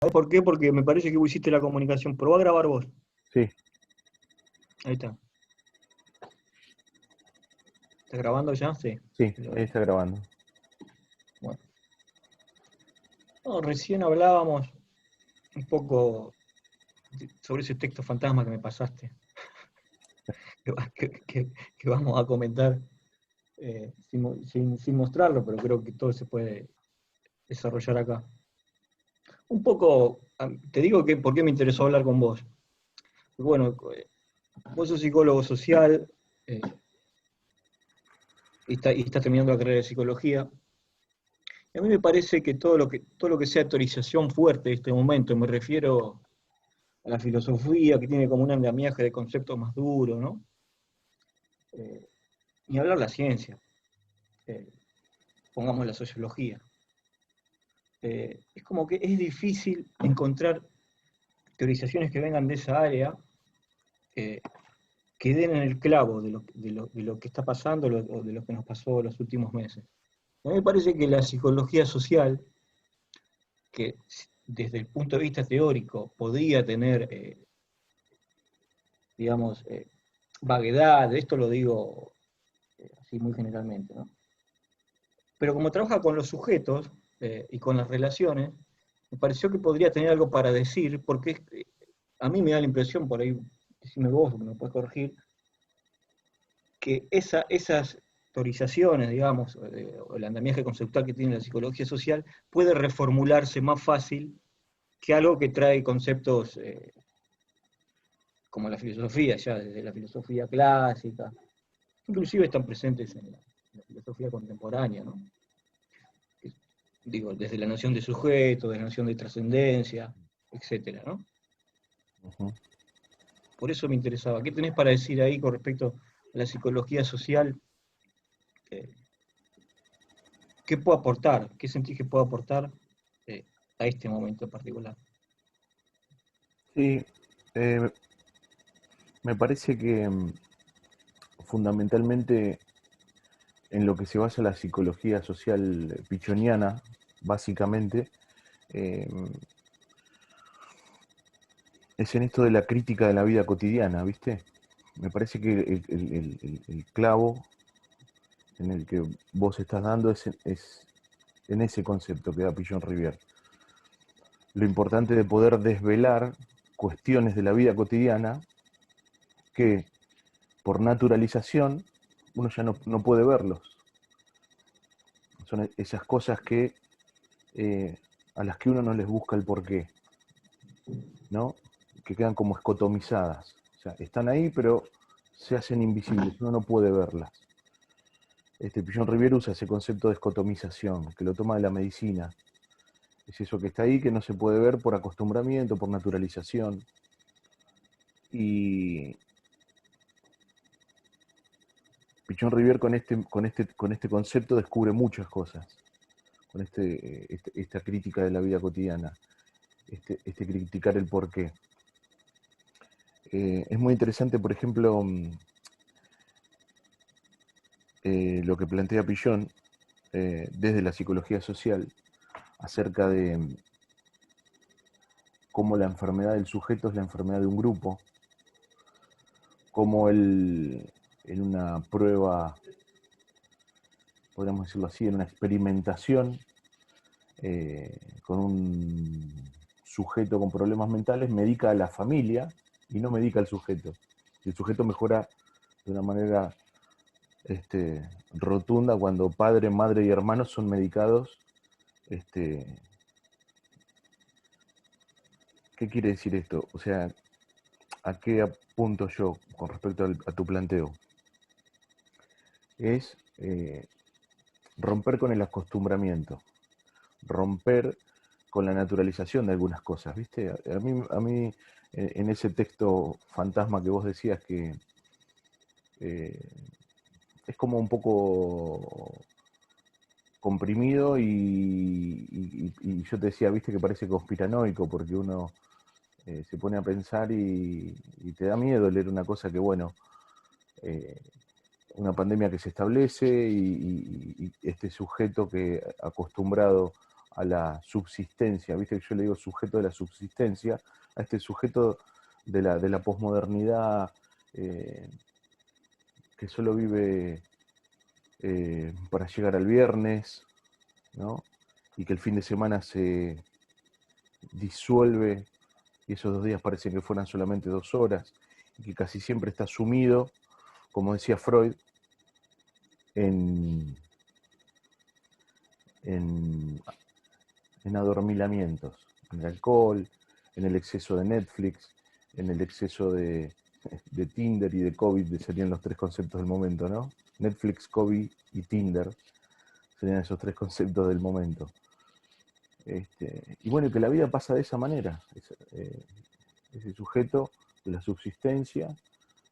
¿Sabés por qué? Porque me parece que vos hiciste la comunicación. Probá a grabar vos. Sí, Ahí está. ¿Estás grabando ya? Sí. sí, Lo ahí veo. está grabando. Bueno. No, recién hablábamos un poco sobre ese texto fantasma que me pasaste, que vamos a comentar sin mostrarlo, pero creo que todo se puede desarrollar acá. Un poco, te digo que por qué me interesó hablar con vos. Bueno, vos sos psicólogo social eh, y estás terminando la carrera de psicología. Y a mí me parece que todo lo que sea teorización fuerte en este momento, me refiero a la filosofía, que tiene como un andamiaje de conceptos más duros, ¿no? Eh, Ni hablar la ciencia, eh, pongamos la sociología. Es como que es difícil encontrar teorizaciones que vengan de esa área eh, que den en el clavo de lo que está pasando o de lo que nos pasó los últimos meses. A mí me parece que la psicología social, que desde el punto de vista teórico podría tener, digamos, vaguedad, esto lo digo así muy generalmente, ¿no? Pero como trabaja con los sujetos y con las relaciones, me pareció que podría tener algo para decir, porque a mí me da la impresión, por ahí, decime vos, me lo puedes corregir, que esas teorizaciones, digamos, o el andamiaje conceptual que tiene la psicología social, puede reformularse más fácil que algo que trae conceptos como la filosofía, ya desde la filosofía clásica, inclusive están presentes en la filosofía contemporánea, ¿no? Digo, desde la noción de sujeto, de la noción de trascendencia, etcétera, ¿no? Ujú. Por eso me interesaba. ¿Qué tenés para decir ahí con respecto a la psicología social? Eh, ¿Qué puede aportar? ¿Qué sentís que puede aportar eh, a este momento en particular? Sí, eh, me parece que fundamentalmente en lo que se basa la psicología social pichoniana, básicamente, eh, es en esto de la crítica de la vida cotidiana, ¿viste? Me parece que el clavo en el que vos estás dando es en ese concepto que da Pichon Rivière. Lo importante de poder desvelar cuestiones de la vida cotidiana que por naturalización uno ya no puede verlos. Son esas cosas que a las que uno no les busca el porqué, ¿no? Que quedan como escotomizadas. O sea, están ahí, pero se hacen invisibles, uno no puede verlas. Pichon Rivière usa ese concepto de escotomización, que lo toma de la medicina. Es eso que está ahí, que no se puede ver por acostumbramiento, por naturalización. Y Pichon Rivière con este concepto descubre muchas cosas, con esta crítica de la vida cotidiana, este criticar el porqué. Es muy interesante, por ejemplo, lo que plantea Pichon desde la psicología social acerca de cómo la enfermedad del sujeto es la enfermedad de un grupo, cómo él en una prueba, podríamos decirlo así, en una experimentación con un sujeto con problemas mentales, medica a la familia y no medica al sujeto. Y el sujeto mejora de una manera rotunda cuando padre, madre y hermanos son medicados. Este, ¿Qué quiere decir esto? O sea, ¿a qué apunto yo con respecto a tu planteo? Es romper con el acostumbramiento, romper con la naturalización de algunas cosas, ¿viste? A mí en ese texto fantasma que vos decías que eh, es como un poco comprimido y yo te decía, viste, que parece conspiranoico porque uno se pone a pensar y te da miedo leer una cosa que, bueno, eh, una pandemia que se establece y este sujeto que acostumbrado a la subsistencia, viste que yo le digo sujeto de la subsistencia, a este sujeto de la posmodernidad que solo vive para llegar al viernes, ¿no? Y que el fin de semana se disuelve y esos 2 días parecen que fueran solamente 2 horas, y que casi siempre está sumido, como decía Freud, en adormilamientos, en el alcohol, en el exceso de Netflix, en el exceso de Tinder y de COVID, serían los 3 conceptos del momento, ¿no? Netflix, COVID y Tinder serían esos 3 conceptos del momento. Y bueno, que la vida pasa de esa manera, ese sujeto de la subsistencia,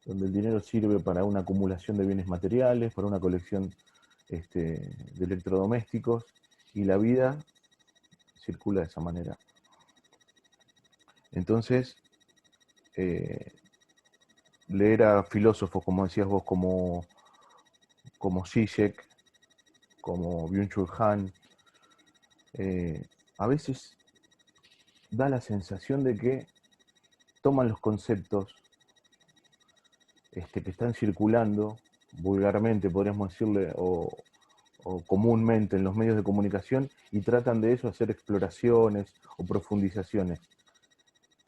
donde el dinero sirve para una acumulación de bienes materiales, para una colección de electrodomésticos, y la vida circula de esa manera. Entonces, leer a filósofos, como decías vos, como Zizek, como Byung-Chul Han, a veces da la sensación de que toman los conceptos que están circulando vulgarmente, podríamos decirle, o comúnmente en los medios de comunicación, y tratan de eso hacer exploraciones o profundizaciones.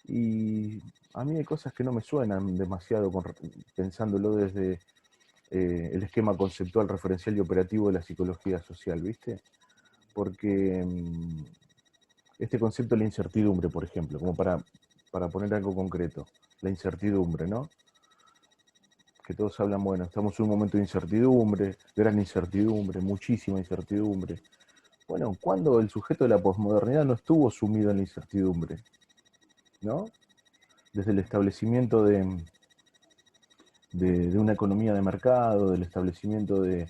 Y a mí hay cosas que no me suenan demasiado pensándolo desde el esquema conceptual, referencial y operativo de la psicología social, ¿viste? Porque este concepto de la incertidumbre, por ejemplo, como para poner algo concreto, la incertidumbre, ¿no? Que todos hablan, bueno, estamos en un momento de incertidumbre, gran incertidumbre, muchísima incertidumbre. Bueno, ¿cuándo el sujeto de la posmodernidad no estuvo sumido en la incertidumbre? ¿No? Desde el establecimiento de una economía de mercado, del establecimiento de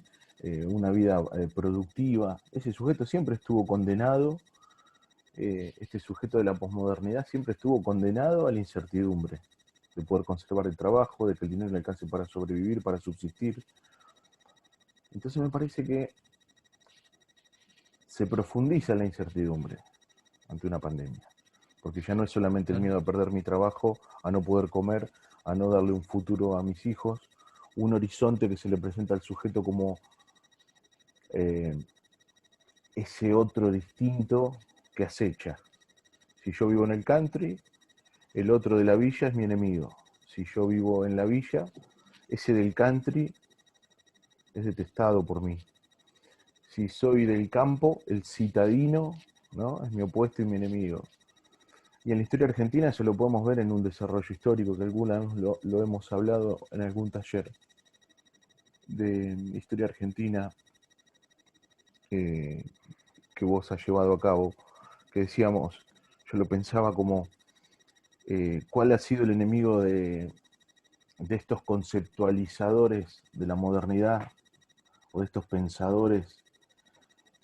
una vida productiva, ese sujeto siempre estuvo condenado, este sujeto de la posmodernidad siempre estuvo condenado a la incertidumbre, de poder conservar el trabajo, de que el dinero le alcance para sobrevivir, para subsistir. Entonces me parece que se profundiza la incertidumbre ante una pandemia, porque ya no es solamente el miedo a perder mi trabajo, a no poder comer, a no darle un futuro a mis hijos, un horizonte que se le presenta al sujeto como ese otro distinto que acecha. Si yo vivo en el country, el otro de la villa es mi enemigo. Si yo vivo en la villa, ese del country es detestado por mí. Si soy del campo, el citadino, ¿no?, es mi opuesto y mi enemigo. Y en la historia argentina eso lo podemos ver en un desarrollo histórico que alguna vez lo hemos hablado en algún taller de historia argentina que vos has llevado a cabo, que decíamos, yo lo pensaba como cuál ha sido el enemigo de estos conceptualizadores de la modernidad, o de estos pensadores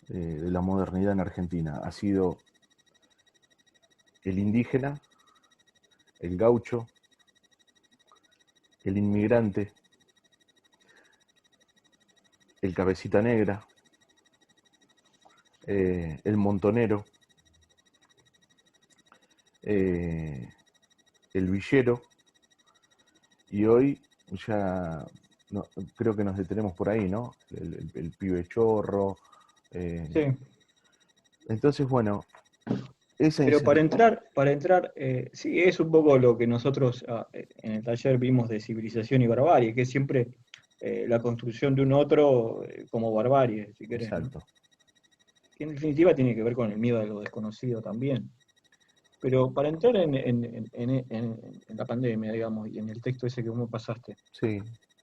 de la modernidad en Argentina. Ha sido el indígena, el gaucho, el inmigrante, el cabecita negra, el montonero, el villero, y hoy ya no, creo que nos detenemos por ahí, ¿no? El pibe chorro. Sí. Entonces, bueno, esa Pero para entrar, sí, es un poco lo que nosotros en el taller vimos de civilización y barbarie, que es siempre la construcción de un otro como barbarie, si querés, ¿no? Exacto. Que en definitiva tiene que ver con el miedo a lo desconocido también. Pero para entrar en la pandemia, digamos, y en el texto ese que vos me pasaste, Sí,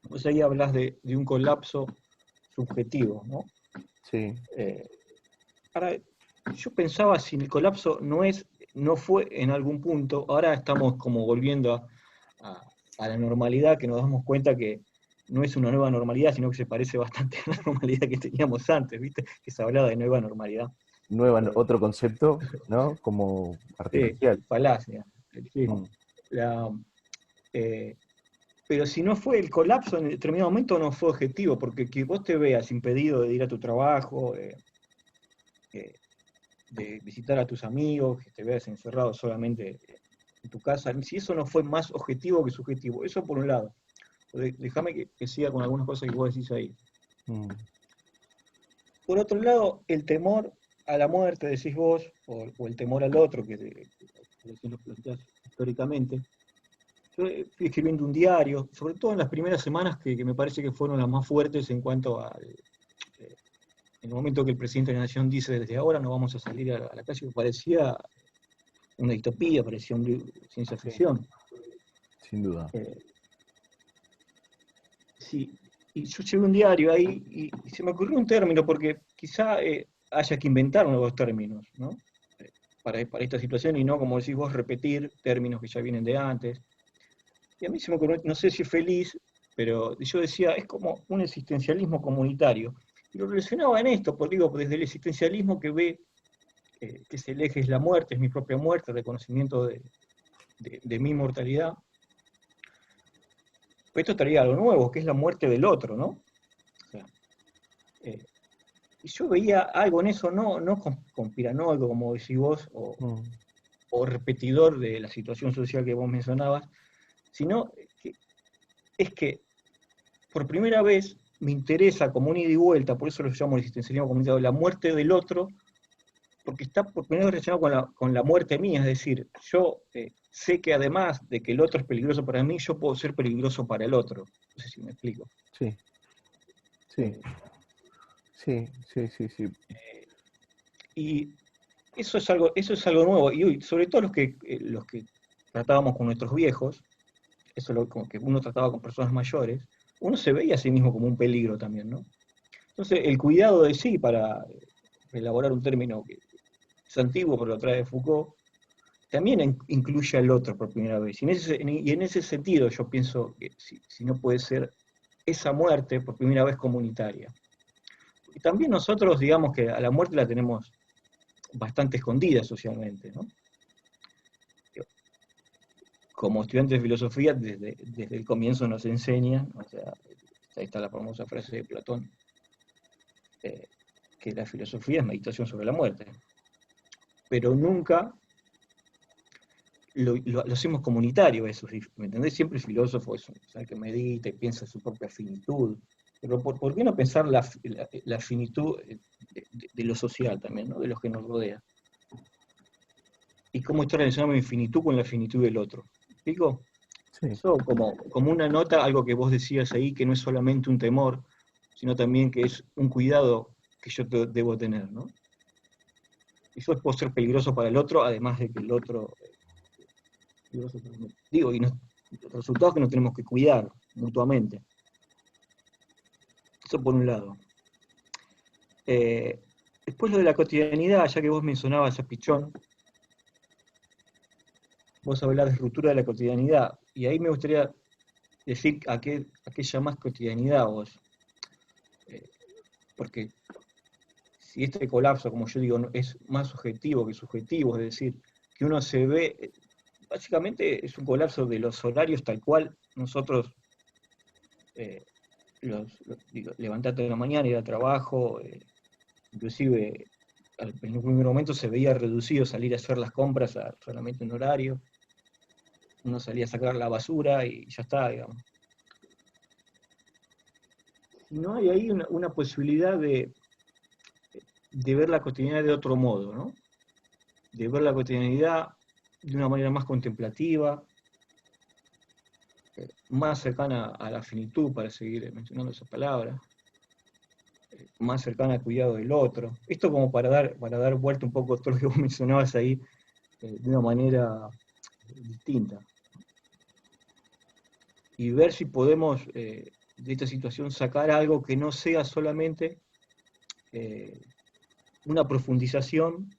vos ahí hablas de un colapso subjetivo, ¿no? sí. Ahora, yo pensaba si el colapso no fue en algún punto, ahora estamos como volviendo a la normalidad, que nos damos cuenta que no es una nueva normalidad, sino que se parece bastante a la normalidad que teníamos antes, ¿viste? Que se hablaba de nueva normalidad. Otro concepto, ¿no? Como Sí, artificial. falacia. Sí. Mm. La, eh, pero si no fue el colapso en determinado momento, no fue objetivo, porque que vos te veas impedido de ir a tu trabajo, de visitar a tus amigos, que te veas encerrado solamente en tu casa, si eso no fue más objetivo que subjetivo, eso por un lado. Déjame que siga con algunas cosas que vos decís ahí. Mm. Por otro lado, el temor a la muerte, decís vos, o el temor al otro, que lo planteás históricamente. Yo fui escribiendo un diario, sobre todo en las primeras semanas que me parece que fueron las más fuertes en cuanto al en el momento que el presidente de la Nación dice desde ahora no vamos a salir a la calle, parecía una distopía, parecía un libro de ciencia Sí, ficción. sin duda. Sí, y yo llevé un diario ahí y se me ocurrió un término, porque quizá haya que inventar nuevos términos, ¿no? Para esta situación y no, como decís vos, repetir términos que ya vienen de antes. Y a mí se me ocurrió, no sé si feliz, pero yo decía, es como un existencialismo comunitario. Y lo relacionaba en esto, porque digo, desde el existencialismo que ve que ese eje es la muerte, es mi propia muerte, el reconocimiento de mi mortalidad. Pero esto traía algo nuevo, que es la muerte del otro, ¿no? O sea, y yo veía algo en eso, no conspiranoico, como decís vos, o repetidor de la situación social que vos mencionabas, sino que es que por primera vez me interesa como un ida y vuelta, por eso lo llamo el existencialismo comunitario, la muerte del otro, porque está por primera vez relacionado con la muerte mía, es decir, yo sé que además de que el otro es peligroso para mí, yo puedo ser peligroso para el otro. No sé si me explico. Sí, sí, sí, sí, sí, sí. Y eso es algo nuevo, y sobre todo los que tratábamos con nuestros viejos, eso es como que uno trataba con personas mayores, uno se veía a sí mismo como un peligro también, ¿no? Entonces, el cuidado de sí, para elaborar un término que es antiguo, pero lo trae Foucault, también incluye al otro por primera vez. Y en ese sentido yo pienso que si no puede ser esa muerte por primera vez comunitaria. Y también nosotros, digamos que a la muerte la tenemos bastante escondida socialmente, ¿no? Como estudiantes de filosofía, desde el comienzo nos enseñan, o sea, ahí está la famosa frase de Platón, que la filosofía es meditación sobre la muerte. Pero nunca lo hacemos comunitario eso, ¿me entendés? Siempre el filósofo es el que medita y piensa su propia finitud. Pero ¿por qué no pensar la finitud de lo social también, ¿no? De los que nos rodea? Y cómo está relacionado mi finitud con la finitud del otro. ¿Me explico? Sí. Eso como una nota, algo que vos decías ahí, que no es solamente un temor, sino también que es un cuidado que yo debo tener, ¿no? Eso puede ser peligroso para el otro, además de que el otro digo, y los resultados que nos tenemos que cuidar mutuamente. Eso por un lado. Después lo de la cotidianidad, ya que vos mencionabas a Pichón, vos hablás de ruptura de la cotidianidad, y ahí me gustaría decir a qué llamás cotidianidad vos. Porque si este colapso, como yo digo, es más objetivo que subjetivo, es decir, que uno se ve, básicamente es un colapso de los horarios tal cual nosotros digo, levantate de la mañana, ir al trabajo, inclusive en un primer momento se veía reducido salir a hacer las compras a solamente un horario, uno salía a sacar la basura y ya está, digamos. Y no hay ahí una posibilidad de ver la cotidianidad de otro modo, ¿no? De ver la cotidianidad de una manera más contemplativa, más cercana a la finitud, para seguir mencionando esa palabra, más cercana al cuidado del otro. Esto como para dar vuelta un poco a todo lo que vos mencionabas ahí, de una manera distinta. Y ver si podemos de esta situación sacar algo que no sea solamente una profundización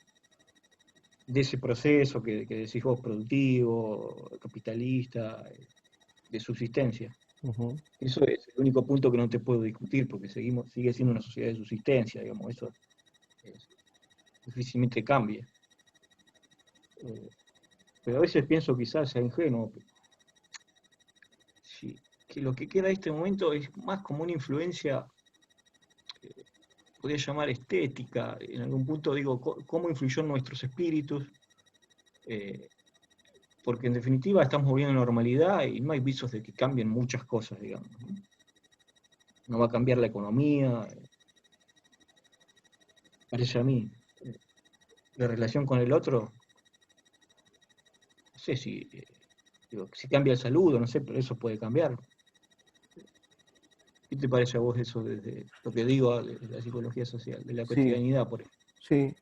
de ese proceso que decís vos, productivo, capitalista, de subsistencia. Eso es el único punto que no te puedo discutir, porque sigue siendo una sociedad de subsistencia, digamos, eso difícilmente cambia. Pero a veces pienso quizás sea ingenuo, que lo que queda en este momento es más como una influencia podría llamar estética, en algún punto digo, cómo influyó en nuestros espíritus, porque en definitiva estamos viviendo en normalidad y no hay visos de que cambien muchas cosas, digamos. No va a cambiar la economía, parece a mí. La relación con el otro, no sé si, digo, si cambia el saludo, no sé, pero eso puede cambiar. ¿Qué te parece a vos eso desde lo que digo de la psicología social, de la Sí, cotidianidad, por ejemplo? sí,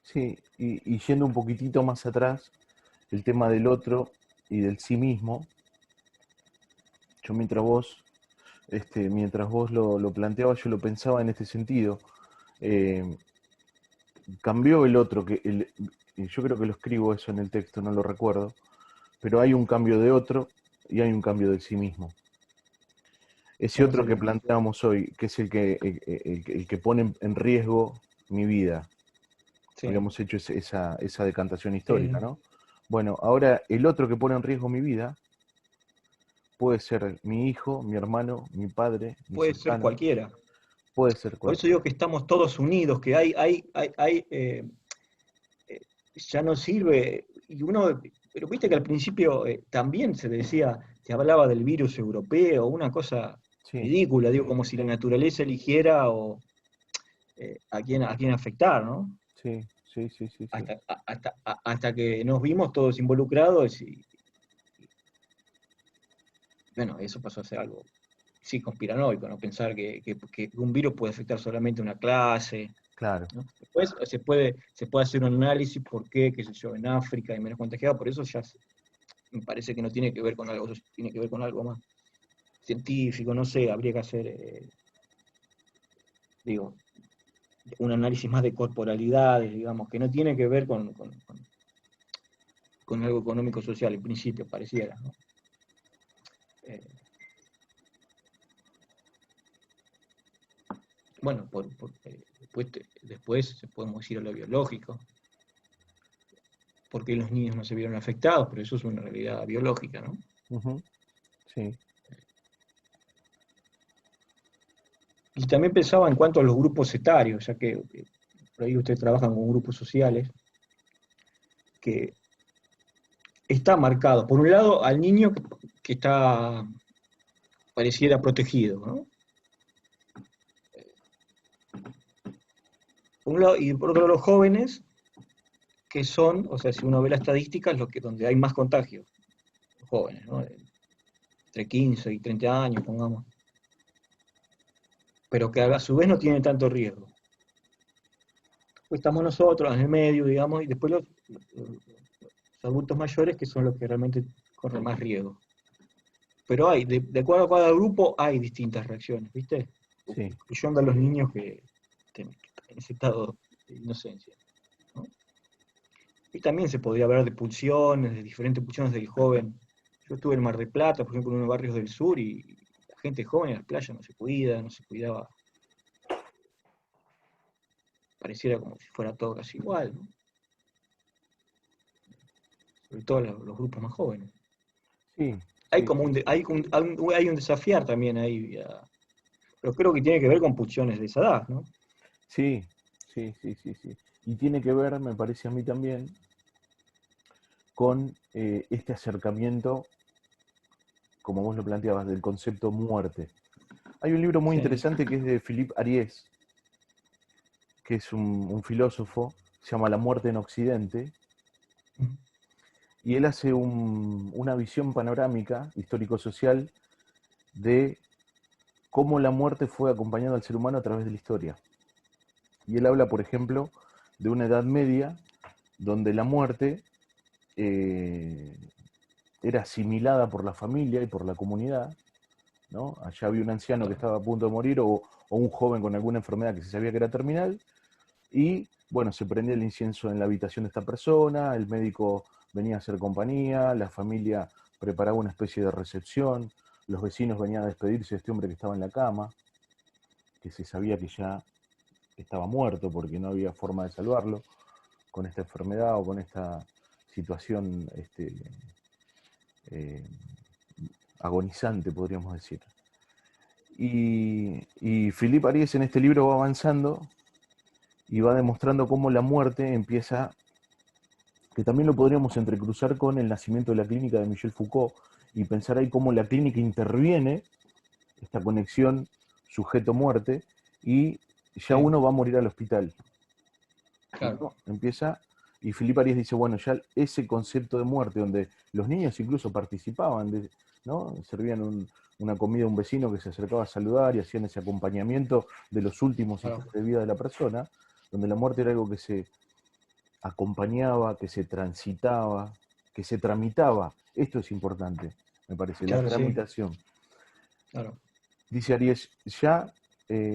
sí. Y yendo un poquitito más atrás, el tema del otro y del sí mismo, yo mientras vos lo planteabas, yo lo pensaba en este sentido. Eh, Cambió el otro, y yo creo que lo escribo eso en el texto, no lo recuerdo, pero hay un cambio de otro y hay un cambio de sí mismo. Ese ¿Cómo otro que sería? planteamos hoy, que es el que pone en riesgo mi vida, Sí, habíamos hecho esa decantación histórica, sí. ¿no? Bueno, ahora el otro que pone en riesgo mi vida puede ser mi hijo, mi hermano, mi padre, mi Puede ser cercano, cualquiera. puede ser Por eso digo cualquiera. que estamos todos unidos, que eh, ya no sirve, y uno, pero viste que al principio también se decía, se hablaba del virus europeo, una cosa Sí, ridícula, digo, como si la naturaleza eligiera o, a quién afectar, ¿no? sí, sí, sí, sí, sí. Hasta que nos vimos todos involucrados bueno, eso pasó a ser algo, sí, conspiranoico, ¿no? Pensar que un virus puede afectar solamente una clase, Claro, ¿no? Después se puede hacer un análisis por qué sé yo, en África hay menos contagiados, por eso ya me parece que no tiene que ver con algo, tiene que ver con algo más científico, no sé, habría que hacer, digo, un análisis más de corporalidades, digamos, que no tiene que ver con algo económico-social, en principio, pareciera, ¿no? Eh, bueno, después podemos ir a lo biológico, porque los niños no se vieron afectados, pero eso es una realidad biológica, ¿no? ujú, sí, Y también pensaba en cuanto a los grupos etarios, ya que por ahí ustedes trabajan con grupos sociales, que está marcado, por un lado, al niño que está, pareciera protegido, ¿no? Por un lado, y por otro lado, los jóvenes, que son, o sea, si uno ve las estadísticas, donde hay más contagios, los jóvenes, ¿no? Entre 15 y 30 años, pongamos, pero que a su vez no tienen tanto riesgo. Pues estamos nosotros en el medio, digamos, y después los adultos mayores, que son los que realmente corren más riesgo. Pero de acuerdo a cada grupo, hay distintas reacciones, ¿viste? sí, Incluyendo a los niños que en ese estado de inocencia, ¿no? Y también se podría hablar de pulsiones, de diferentes pulsiones del joven. Yo estuve en Mar del Plata, por ejemplo, en unos barrios del sur, y la gente joven en las playas no se cuida, no se cuidaba. Pareciera como si fuera todo casi igual, ¿no? Sobre todo los grupos más jóvenes. sí, Hay sí, como sí, hay un desafiar también ahí, pero creo que tiene que ver con pulsiones de esa edad, ¿no? sí, sí, sí, sí, sí. Y tiene que ver, me parece a mí también, con este acercamiento, como vos lo planteabas, del concepto muerte. Hay un libro muy Sí. interesante que es de Philippe Ariès, que es un filósofo, se llama La muerte en Occidente, y él hace una visión panorámica, histórico-social, de cómo la muerte fue acompañando al ser humano a través de la historia. Y él habla, por ejemplo, de una edad media donde la muerte eh, era asimilada por la familia y por la comunidad, ¿no? Allá había un anciano que Claro. estaba a punto de morir o un joven con alguna enfermedad que se sabía que era terminal y, bueno, se prendía el incienso en la habitación de esta persona, el médico venía a hacer compañía, la familia preparaba una especie de recepción, los vecinos venían a despedirse de este hombre que estaba en la cama, que se sabía que ya estaba muerto porque no había forma de salvarlo con esta enfermedad o con esta situación eh, agonizante, podríamos decir. Y Philippe Ariès en este libro va avanzando y va demostrando cómo la muerte empieza, que también lo podríamos entrecruzar con el nacimiento de la clínica de Michel Foucault, y pensar ahí cómo la clínica interviene, esta conexión sujeto-muerte, y ya Sí, uno va a morir al hospital. Y claro, uno empieza, y Filipe Arias dice, bueno, ya ese concepto de muerte, donde los niños incluso participaban, ¿no? Servían una comida a un vecino que se acercaba a saludar y hacían ese acompañamiento de los últimos claro, instantes de vida de la persona, donde la muerte era algo que se acompañaba, que se transitaba, que se tramitaba. Esto es importante, me parece, la claro, sí, tramitación. claro, Dice Aries, ya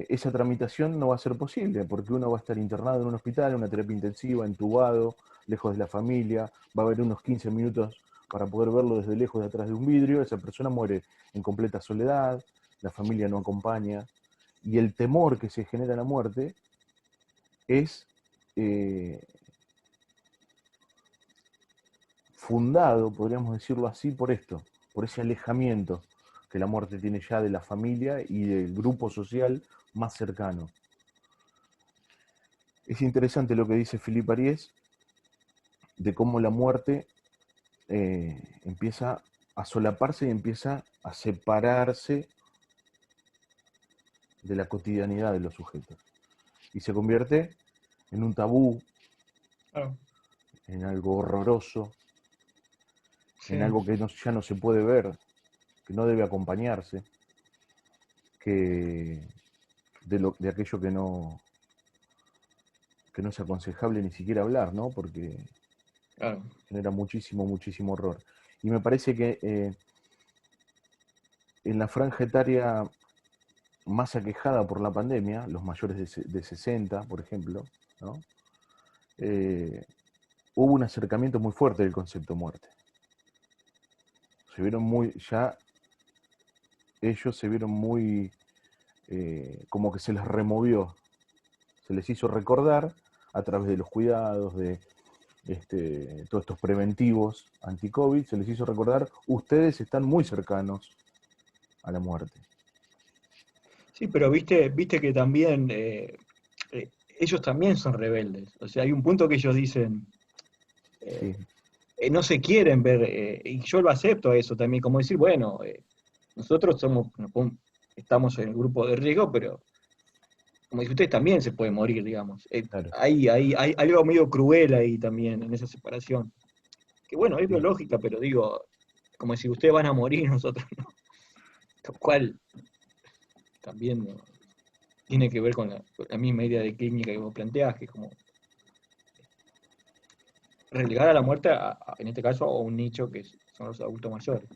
esa tramitación no va a ser posible, porque uno va a estar internado en un hospital, en una terapia intensiva, entubado, lejos de la familia, va a haber unos 15 minutos para poder verlo desde lejos de atrás de un vidrio, esa persona muere en completa soledad, la familia no acompaña, y el temor que se genera en la muerte es eh, fundado, podríamos decirlo así, por esto, por ese alejamiento que la muerte tiene ya de la familia y del grupo social más cercano. Es interesante lo que dice Philippe Ariès de cómo la muerte empieza a solaparse y empieza a separarse de la cotidianidad de los sujetos. Y se convierte en un tabú, claro, en algo horroroso, en sí, algo que ya no se puede ver, que no debe acompañarse, que de aquello que no es aconsejable ni siquiera hablar, ¿no? Porque claro, genera muchísimo, muchísimo horror. Y me parece que en la franja etaria más aquejada por la pandemia, los mayores de 60, por ejemplo, ¿no? Eh, hubo un acercamiento muy fuerte del concepto muerte. Se vieron muy, ya ellos se vieron muy, como que se les removió, se les hizo recordar a través de los cuidados, de todos estos preventivos anti-COVID, se les hizo recordar, ustedes están muy cercanos a la muerte. sí, pero viste que también ellos también son rebeldes, o sea, hay un punto que ellos dicen, Sí, eh, no se quieren ver, y yo lo acepto a eso también, como decir, bueno, nosotros estamos en el grupo de riesgo, pero como dice usted, también se puede morir, digamos. claro. Hay algo medio cruel ahí también, en esa separación. Que bueno, es Sí. biológica, pero digo, como si ustedes van a morir, nosotros no. Lo cual también ¿no? Tiene que ver con la misma idea de clínica que vos planteás, que es como relegar a la muerte, en este caso, a un nicho que son los adultos mayores.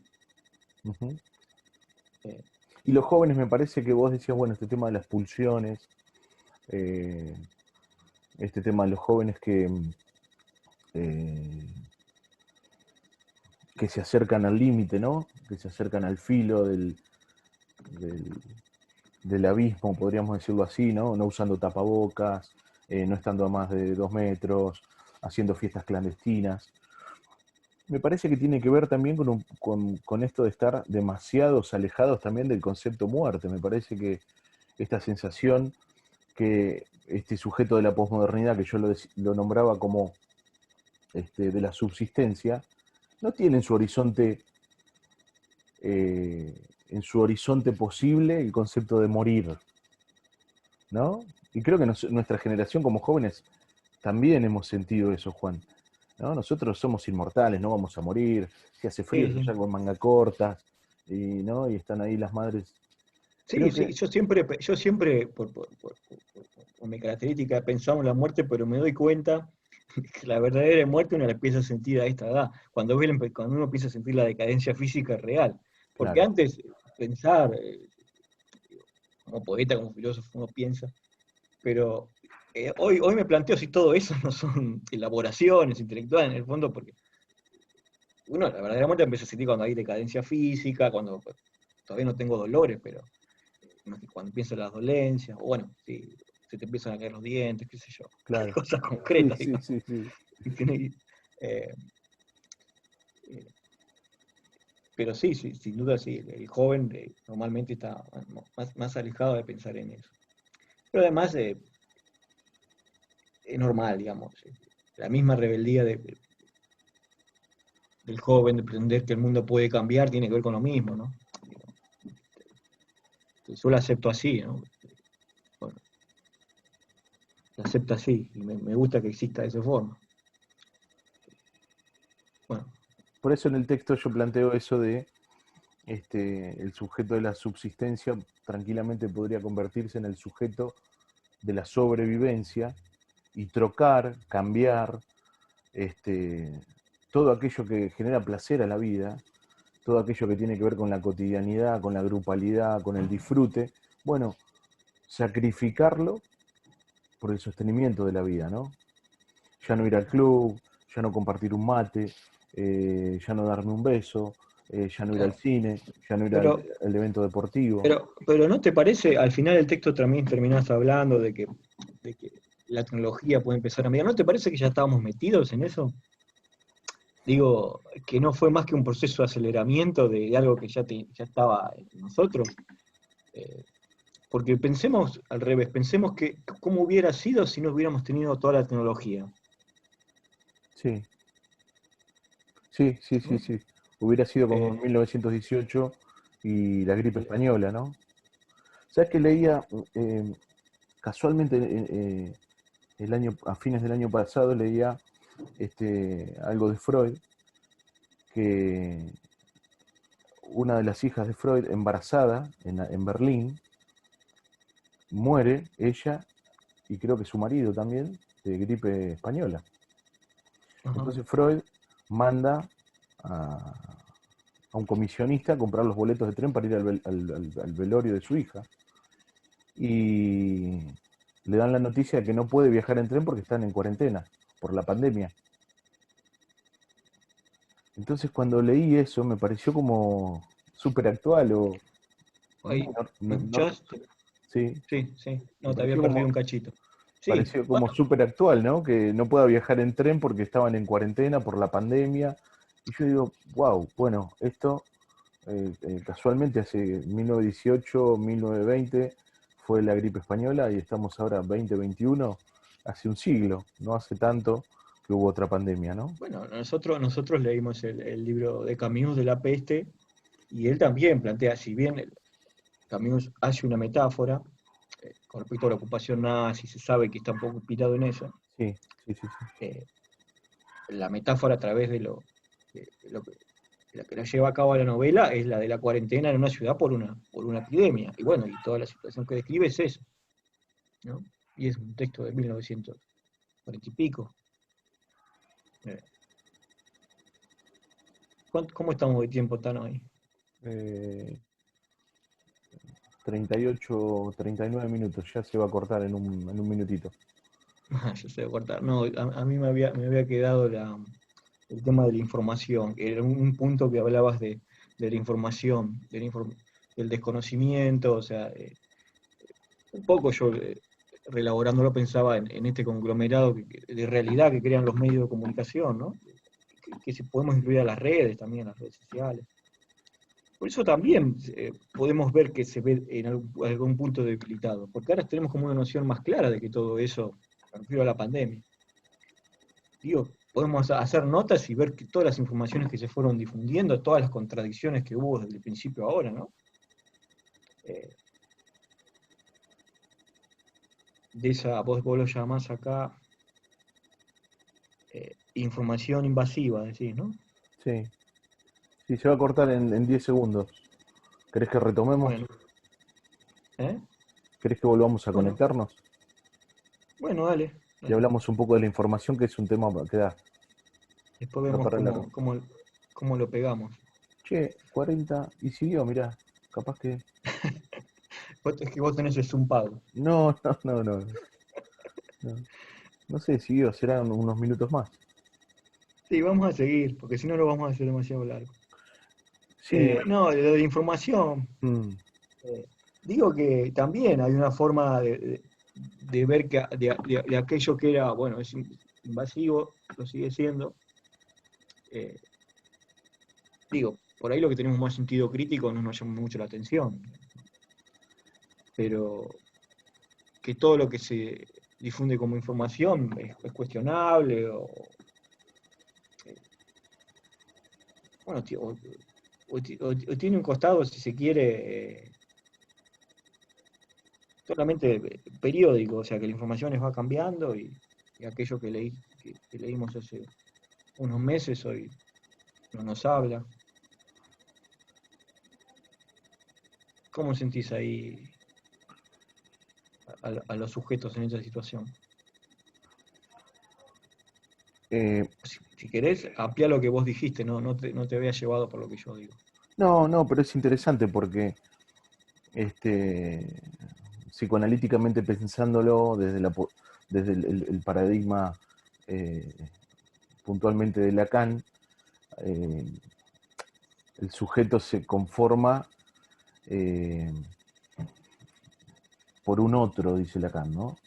Ujú. Eh, Y los jóvenes, me parece que vos decías, bueno, este tema de las pulsiones, eh, este tema de los jóvenes eh, que se acercan al límite, ¿no? Que se acercan al filo del, del abismo, podríamos decirlo así, ¿no? No usando tapabocas, no estando a más de 2 metros, haciendo fiestas clandestinas. Me parece que tiene que ver también con esto de estar demasiados alejados también del concepto muerte. Me parece que esta sensación que este sujeto de la posmodernidad, que yo lo nombraba como de la subsistencia, no tiene eh, en su horizonte posible el concepto de morir, ¿no? Y creo que nuestra generación como jóvenes también hemos sentido eso, Juan, ¿no? Nosotros somos inmortales, no vamos a morir, si hace frío sí, se sí. sacan manga cortas, ¿no? Y están ahí las madres. Sí, Creo sí, que, yo siempre por mi característica, pensamos en la muerte, pero me doy cuenta que la verdadera muerte uno la empieza a sentir a esta edad, cuando uno empieza a sentir la decadencia física real. Porque claro, antes, pensar, como poeta, como filósofo, uno piensa, pero hoy me planteo si todo eso no son elaboraciones intelectuales en el fondo, porque uno la verdadera muerte empieza a sentir cuando hay decadencia física, cuando todavía no tengo dolores, pero cuando pienso en las dolencias, o bueno, si se te empiezan a caer los dientes, qué sé yo, claro. cosas Sí, concretas, sí, digamos. sí, sí. Eh, eh, pero sí, sí, sin duda sí, el joven normalmente está más alejado de pensar en eso. Pero además, es normal, digamos. La misma rebeldía del joven de pretender que el mundo puede cambiar tiene que ver con lo mismo, ¿no? Yo lo acepto así, ¿no? Bueno, lo acepto así y me gusta que exista de esa forma. Bueno, Por eso en el texto yo planteo eso de el sujeto de la subsistencia tranquilamente podría convertirse en el sujeto de la sobrevivencia y trocar, cambiar todo aquello que genera placer a la vida, todo aquello que tiene que ver con la cotidianidad, con la grupalidad, con el disfrute, bueno, sacrificarlo por el sostenimiento de la vida, ¿no? Ya no ir al club, ya no compartir un mate, ya no darme un beso, ya no ir al claro. cine, ya no ir Pero, al evento deportivo. pero ¿no te parece, al final del texto también terminás hablando de que la tecnología puede empezar a mirar? ¿No te parece que ya estábamos metidos en eso? Digo, que no fue más que un proceso de aceleramiento de algo que ya estaba en nosotros. Eh, Porque pensemos al revés, pensemos que cómo hubiera sido si no hubiéramos tenido toda la tecnología, Sí, sí, sí, sí, ¿no? sí. Hubiera sido como en Eh, 1918 y la gripe eh, española, ¿no? ¿Sabes que leía casualmente a fines del año pasado leía algo de Freud, que una de las hijas de Freud, embarazada en Berlín, muere ella y creo que su marido también de gripe española. ajá, Entonces Freud manda a, a un comisionista a comprar los boletos de tren para ir al velorio de su hija y le dan la noticia de que no puede viajar en tren porque están en cuarentena por la pandemia. Entonces cuando leí eso me pareció como súper actual o ahí, ¿me no, escuchás? sí, Sí, sí, me no, te había pareció perdido como un cachito. Sí, pareció como bueno, súper actual, ¿no? Que no pueda viajar en tren porque estaban en cuarentena por la pandemia. Y yo digo, wow, bueno, esto casualmente hace 1918, 1920 fue la gripe española y estamos ahora 2021, hace un siglo, no hace tanto que hubo otra pandemia, ¿no? bueno, nosotros leímos el libro de Camus de la peste y él también plantea, si bien Camus hace una metáfora con respecto a la ocupación nazi, se sabe que está un poco inspirado en eso, Sí, sí, sí, sí. eh, la metáfora a través de lo que, la que la lleva a cabo la novela es la de la cuarentena en una ciudad por una epidemia. Y bueno, y toda la situación que describe es eso, ¿no? Y es un texto de 1940 y pico. Eh, ¿Cómo estamos de tiempo, Tano, ahí? Eh, 38, 39 minutos, ya se va a cortar en un minutito. Yo sé cortar. No, a mí me había quedado el tema de la información. Era un punto que hablabas de la información, del desconocimiento, o sea, un poco yo, relaborándolo, pensaba en este conglomerado de realidad que crean los medios de comunicación, ¿no? Que si podemos incluir a las redes también, las redes sociales. Por eso también podemos ver que se ve en algún punto debilitado, porque ahora tenemos como una noción más clara de que todo eso, me refiero a la pandemia. Digo, podemos hacer notas y ver que todas las informaciones que se fueron difundiendo, todas las contradicciones que hubo desde el principio a ahora, ¿no? Eh, de esa, vos lo llamás acá información invasiva, decís, ¿no? Sí, sí, se va a cortar en 10 segundos. ¿Querés que retomemos? Bueno, ¿eh? ¿Querés que volvamos a Bueno, conectarnos? bueno, dale, Y dale. hablamos un poco de la información, que es un tema que Después da vemos para largo. cómo lo pegamos. Che, 40 y siguió, mirá, capaz que... Es que vos tenés el zumpado. No, no, no, no, no, no sé, siguió, serán unos minutos más. Sí, vamos a seguir, porque si no lo vamos a hacer demasiado largo. Sí, No, lo de la información, mm, eh, digo que también hay una forma de ver que de aquello que era, bueno, es invasivo, lo sigue siendo. eh, Digo, por ahí lo que tenemos más sentido crítico no nos llama mucho la atención, pero que todo lo que se difunde como información es cuestionable, bueno, o tiene un costado, si se quiere, solamente periódico, o sea que la información va cambiando y aquello que leímos hace unos meses hoy no nos habla. ¿Cómo sentís ahí a los sujetos en esa situación? Eh, Si querés, amplía lo que vos dijiste, no te había llevado por lo que yo digo. no, pero es interesante porque psicoanalíticamente pensándolo desde el paradigma eh, puntualmente de Lacan, eh, el sujeto se conforma eh, por un otro, dice Lacan, ¿no?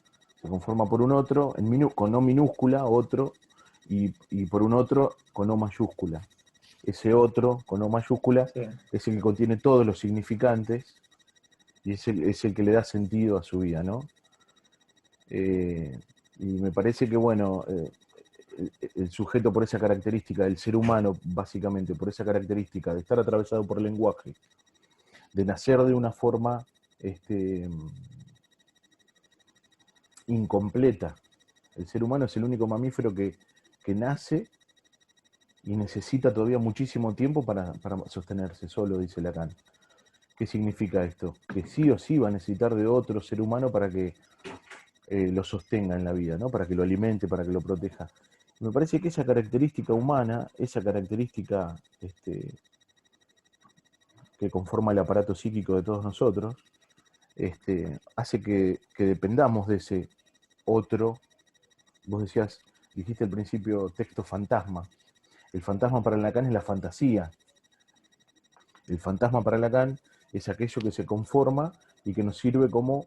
Se conforma por un otro, con O minúscula, otro, y por un otro con O mayúscula. Ese otro con O mayúscula Sí. es el que contiene todos los significantes y es el que le da sentido a su vida, ¿no? Y me parece que, bueno, el sujeto por esa característica, el ser humano, básicamente, por esa característica de estar atravesado por el lenguaje, de nacer de una forma incompleta. El ser humano es el único mamífero que nace y necesita todavía muchísimo tiempo para sostenerse solo, dice Lacan. ¿Qué significa esto? Que sí o sí va a necesitar de otro ser humano para que lo sostenga en la vida, ¿no? Para que lo alimente, para que lo proteja. Me parece que esa característica humana, esa característica que conforma el aparato psíquico de todos nosotros, hace que dependamos de ese otro. Vos dijiste al principio texto fantasma. El fantasma para Lacan es la fantasía. El fantasma para Lacan es aquello que se conforma y que nos sirve como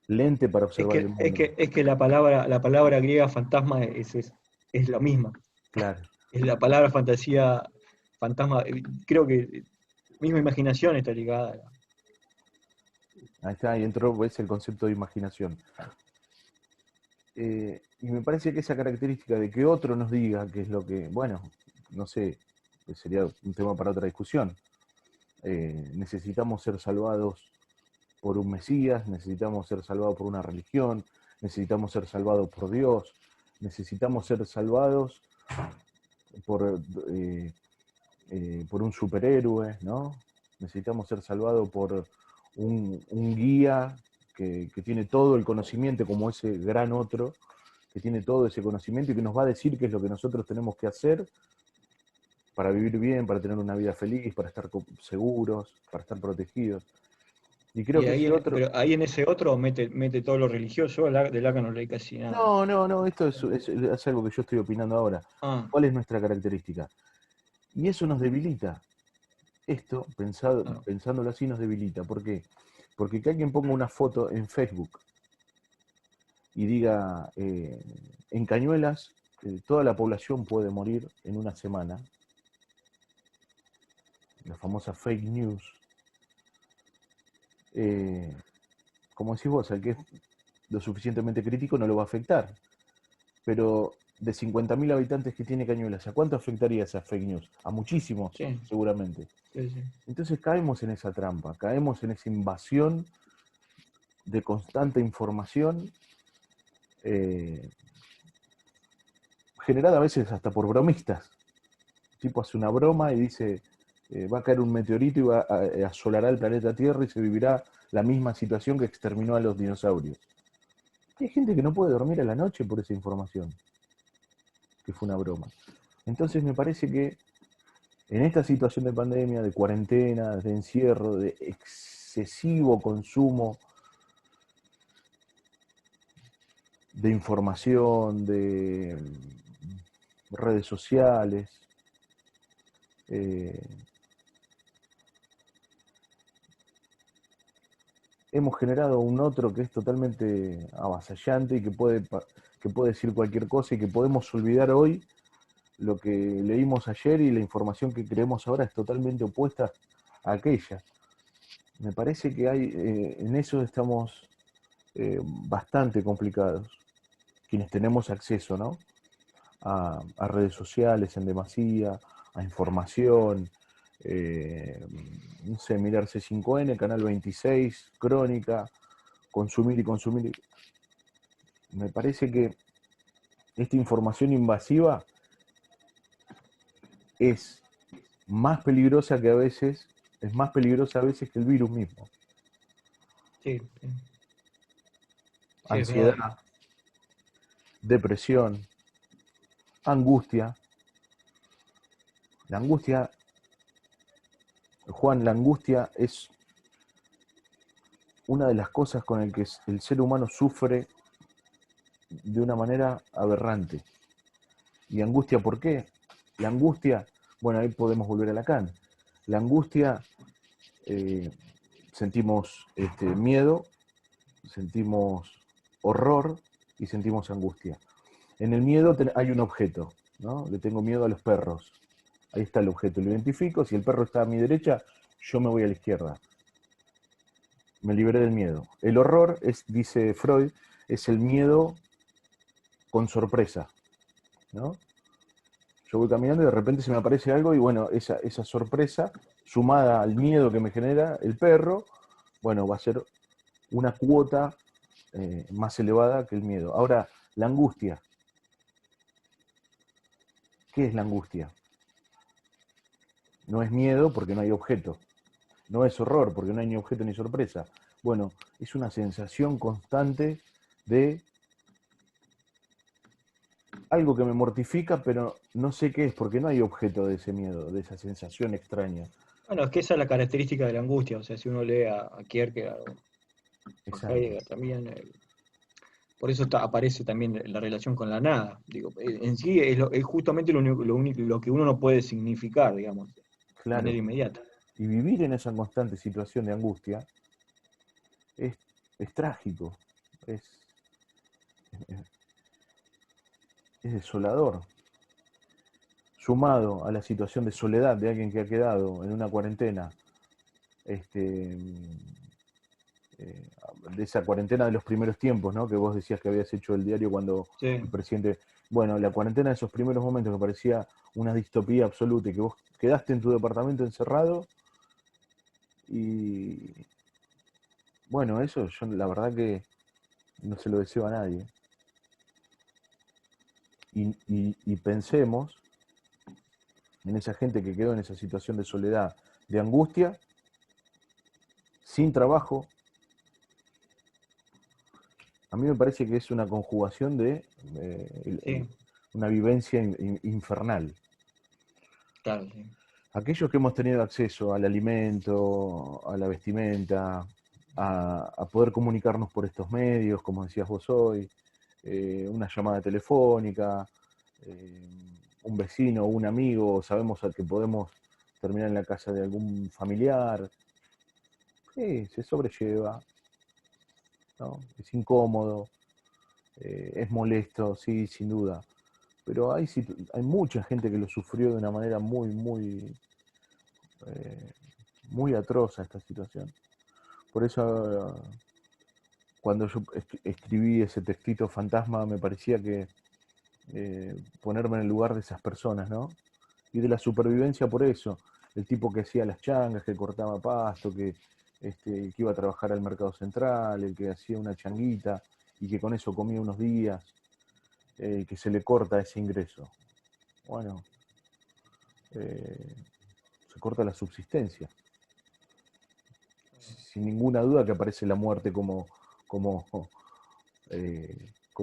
lente para observar el mundo. Es que la palabra griega fantasma es la misma. Claro. Es la palabra fantasía, fantasma, creo que misma imaginación está ligada. Ahí está, y entró pues, el concepto de imaginación. Y me parece que esa característica de que otro nos diga qué es lo que, bueno, no sé, sería un tema para otra discusión. Necesitamos ser salvados por un Mesías, necesitamos ser salvados por una religión, necesitamos ser salvados por Dios, necesitamos ser salvados por, por un superhéroe, ¿no? Necesitamos ser salvados por un guía que tiene todo el conocimiento como ese gran otro, que tiene todo ese conocimiento y que nos va a decir qué es lo que nosotros tenemos que hacer para vivir bien, para tener una vida feliz, para estar seguros, para estar protegidos. Y creo Y que ahí, ese otro... pero ahí en ese otro mete todo lo religioso, de Lacan no leí casi nada. No, esto es algo que yo estoy opinando ahora. Ah, ¿Cuál es nuestra característica? Y eso nos debilita. Esto, ah, pensándolo así, nos debilita. ¿Por qué? Porque que alguien ponga una foto en Facebook y diga, en Cañuelas, toda la población puede morir en una semana, la famosa fake news, como decís vos, al que es lo suficientemente crítico no lo va a afectar. Pero de 50.000 habitantes que tiene Cañuelas, ¿a cuánto afectaría esa fake news? A muchísimos, sí, seguramente. sí, sí. Entonces caemos en esa trampa, caemos en esa invasión de constante información, eh, generada a veces hasta por bromistas. El tipo hace una broma y dice, va a caer un meteorito y asolará el planeta Tierra y se vivirá la misma situación que exterminó a los dinosaurios. Y hay gente que no puede dormir a la noche por esa información, que fue una broma. Entonces me parece que en esta situación de pandemia, de cuarentena, de encierro, de excesivo consumo de información, de redes sociales, eh, hemos generado un otro que es totalmente avasallante y que puede decir cualquier cosa y que podemos olvidar hoy lo que leímos ayer y la información que creemos ahora es totalmente opuesta a aquella. Me parece que hay, en eso estamos bastante complicados. quienes tenemos acceso, ¿no? A redes sociales en demasía, a información, no sé, mirar C5N, Canal 26, Crónica, consumir y consumir. Me parece que esta información invasiva es más peligrosa que a veces, es más peligrosa a veces que el virus mismo. Sí, sí. Sí, es Ansiedad, verdad. depresión, angustia. La angustia, Juan, la angustia es una de las cosas con las que el ser humano sufre de una manera aberrante. ¿Y angustia por qué? La angustia, bueno, ahí podemos volver a Lacan. La angustia, eh, sentimos miedo, sentimos horror y sentimos angustia. En el miedo hay un objeto, ¿no? Le tengo miedo a los perros. Ahí está el objeto, lo identifico. Si el perro está a mi derecha, yo me voy a la izquierda. Me liberé del miedo. El horror es, dice Freud, es el miedo con sorpresa, ¿no? Yo voy caminando y de repente se me aparece algo y bueno, esa sorpresa, sumada al miedo que me genera el perro, bueno, va a ser una cuota más elevada que el miedo. Ahora, la angustia. ¿Qué es la angustia? No es miedo porque no hay objeto. No es horror porque no hay ni objeto ni sorpresa. Bueno, es una sensación constante de algo que me mortifica, pero no sé qué es porque no hay objeto de ese miedo, de esa sensación extraña. Bueno, es que esa es la característica de la angustia, o sea, si uno lee a Kierkegaard o a Exacto. Heidegger también, por eso aparece también la relación con la nada. Digo, en sí es justamente lo que uno no puede significar, digamos, de manera Claro. inmediata. Y vivir en esa constante situación de angustia es, es trágico, es, es desolador. Sumado a la situación de soledad de alguien que ha quedado en una cuarentena, este, eh, de esa cuarentena de los primeros tiempos, ¿no? Que vos decías que habías hecho el diario cuando Sí, el presidente, bueno, la cuarentena de esos primeros momentos que parecía una distopía absoluta y que vos quedaste en tu departamento encerrado y bueno, eso yo la verdad que no se lo deseo a nadie. Y pensemos en esa gente que quedó en esa situación de soledad, de angustia, sin trabajo. A mí me parece que es una conjugación de sí, una vivencia infernal. claro, sí. Aquellos que hemos tenido acceso al alimento, a la vestimenta, a poder comunicarnos por estos medios, como decías vos hoy, una llamada telefónica, eh, un vecino, un amigo, sabemos que podemos terminar en la casa de algún familiar, sí, se sobrelleva, ¿no? Es incómodo, es molesto, sí, sin duda. Pero hay mucha gente que lo sufrió de una manera eh, muy atroz a esta situación. Por eso, cuando yo escribí ese textito fantasma, me parecía que ponerme en el lugar de esas personas, ¿no? Y de la supervivencia por eso. El tipo que hacía las changas, que cortaba pasto, que iba a trabajar al mercado central, el que hacía una changuita y que con eso comía unos días, que se le corta ese ingreso. Bueno, eh, se corta la subsistencia. Sin ninguna duda que aparece la muerte como, como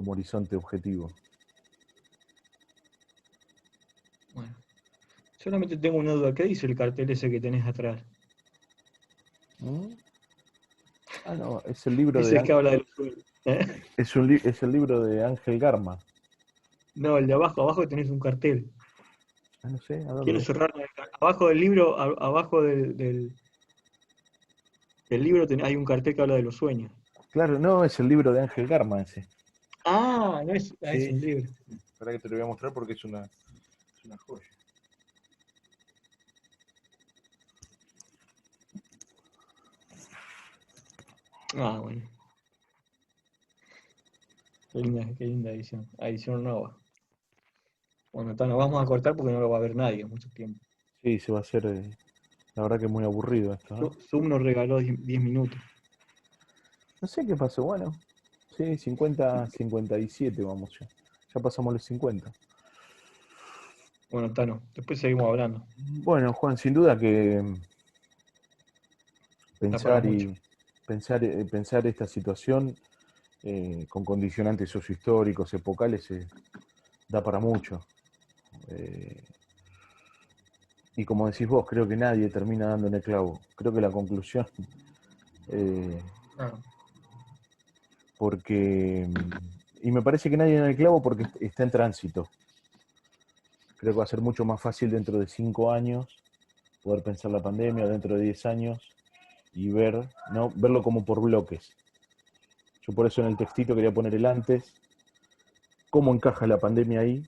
horizonte objetivo. Bueno, solamente tengo una duda. ¿Qué dice el cartel ese que tenés atrás? ¿Mm? Ah, no, es el libro Es de el que habla de los sueños. ¿Eh? es el libro de Ángel Garma. No, el de abajo, abajo tenés un cartel. Ah, no sé, ¿a Quiero dónde? cerrar abajo del libro, abajo del libro hay un cartel que habla de los sueños. Claro, no, es el libro de Ángel Garma ese. Ah, no es Sí, un libro. espera que te lo voy a mostrar porque es una joya. Ah, bueno. Qué linda edición. Edición nueva. Bueno, Tano, vamos a cortar porque no lo va a ver nadie en mucho tiempo. Sí, se va a hacer, la verdad que muy aburrido esto, ¿no? Zoom nos regaló 10 minutos. No sé qué pasó, bueno. Sí, 50, 57 vamos ya. Ya pasamos los 50. Bueno, Tano, después seguimos hablando. Bueno, Juan, sin duda que Da para pensar mucho. y pensar esta situación con condicionantes sociohistóricos, epocales, da para mucho. Eh, y como decís vos, creo que nadie termina dando en el clavo. Creo que la conclusión, eh, Claro. porque, y me parece que nadie da en el clavo porque está en tránsito. Creo que va a ser mucho más fácil dentro de 5 años poder pensar la pandemia, dentro de 10 años, y verlo como por bloques. Yo por eso en el textito quería poner el antes, cómo encaja la pandemia ahí.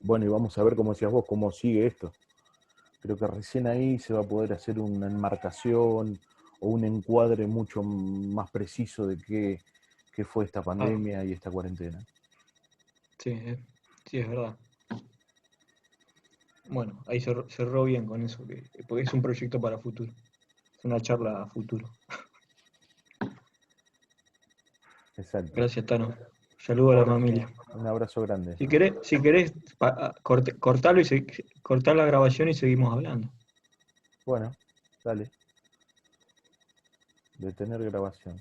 Bueno, y vamos a ver, como decías vos, cómo sigue esto. Creo que recién ahí se va a poder hacer una enmarcación o un encuadre mucho más preciso de qué fue esta Claro. pandemia y esta cuarentena. Sí, sí, es verdad. Bueno, ahí cerró bien con eso, porque es un proyecto para futuro. Es una charla a futuro. Exacto. Gracias, Tano. Saludo a la Bueno, familia. un abrazo grande. Si querés cortarlo cortar la grabación y seguimos hablando. Bueno, dale. Detener grabación.